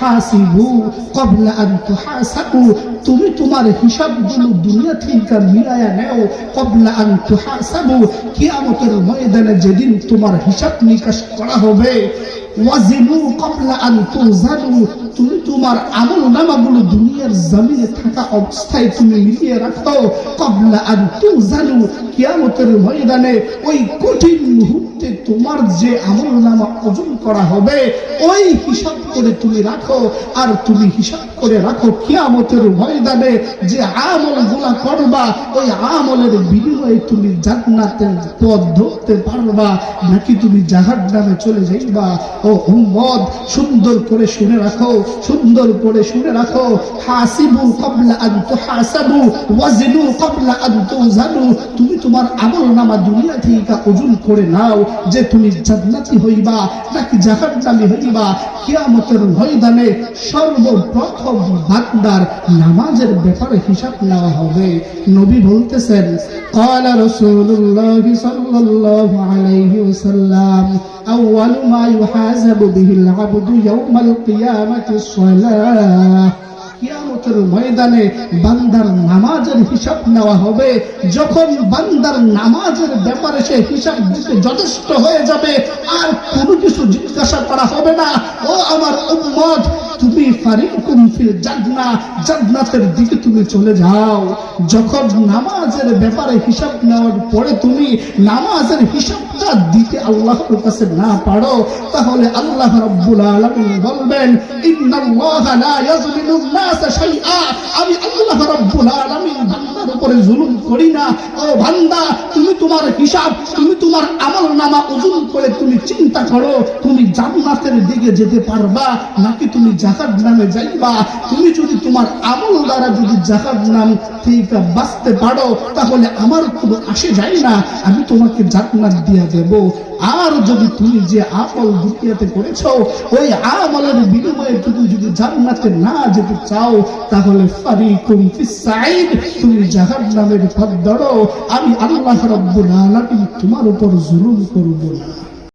হাসিবু ক্বাবলা আন তুহাসাবু, তুমি তোমার হিসাবগুলো দুনিয়া থেকে মিলায়া নাও। ক্বাবলা আন তুহাসাবু, কিয়ামতের ময়দানে যেদিন তোমার হিসাব নিকাশ করা হবে। ওয়াজিনু ক্বাবলা আন তুজানু, তুমি তোমার আমলনামাগুলো দুনিয়ার জমিনে থাকা অবস্থায় তুমি মিলিয়ে রাখো। ক্বাবলা আন তুজানু, কিয়ামতের ময়দানে ওই কঠিন মুহূর্তে তোমার যে আমলনামা ওজন করা হবে ওই হিসাব করে তুমি রাখো। আর তুমি হিসাব করে রাখো কিয়ামতের ময়দানে যে আমলগুলা করবা ওই আমলের বিনিময়ে তুমি জান্নাতের পথ ধরতে পারবা নাকি তুমি জাহান্নামে চলে যাইবা। ও উম্মত, সুন্দর করে শুনে রাখো, সুন্দর করে শুনে রাখো। হাসিবু ক্বাবলা আন তুহাসাবু ওয়াজিনু ক্বাবলা আন তুজানু, তুমি তোমার আমলনামা দুনিয়া থেকে ওজন করে নাও যে তুমি জান্নাতি হইবা নাকি জাহান্নামী হইবা। কিয়ামতের ময়দানে সর্বপ্রথম বান্দার নামাজের ব্যাপারে হিসাব নেওয়া হবে। নবী বলতেছেন, ক্বালা রাসূলুল্লাহ সাল্লাল্লাহু আলাইহি ওয়াসাল্লাম, আউয়ালু মা ইউহাসাবু বিহিল আবদু ইয়াউমাল কিয়ামাতিস সালাহ। কিয়ামতের ময়দানে বান্দার নামাজের হিসাব নেওয়া হবে। যখন বান্দার নামাজের ব্যাপারে সে হিসাব দিতে যথেষ্ট হয়ে যাবে আর কোনো কিছু জিজ্ঞাসা করা হবে না। ও আমার উম্মত, তুমি ফারিকুম ফিল জান্নাহ, জান্নাতের দিকে তুমি চলে যাও। যখন নামাজের ব্যাপারে হিসাব নেওয়ার পরে তুমি নামাজের হিসাবটা দিতে আল্লাহর কাছে না পারো, তাহলে আল্লাহ রাব্বুল আলামিন বলবেন, ইন্নাল্লাহা লা ইয়াযলিমু নাস শাইআ, আমি আল্লাহ রাব্বুল আলামিন বান্দার উপরে জুলুম করি না। ও বান্দা, তুমি তোমার হিসাব, তুমি তোমার আমলনামা ওজন করে তুমি চিন্তা করো তুমি জান্নাতের দিকে যেতে পারবা নাকি তুমি জাহান্নামে যাইবা। তুমি যদি তোমার আমল দ্বারা যদি জাহান্নাম থেকে বাঁচতে পারো তাহলে আমার কোনো আসে যায় না, আমি তোমাকে জান্নাত দিয়ে দেব। আর যদি তুমি যে আমল দুনিয়াতে করেছো ওই আমলের বিনিময়ে তুমি যদি জান্নাতে না যেতে চাও তাহলে ফারিকুম ফিস সাঈদ, তুমি জাহান্নামের পথ ধরো। আমি আল্লাহ রাব্বুল আলামিন তোমার উপর জুলুম করব না।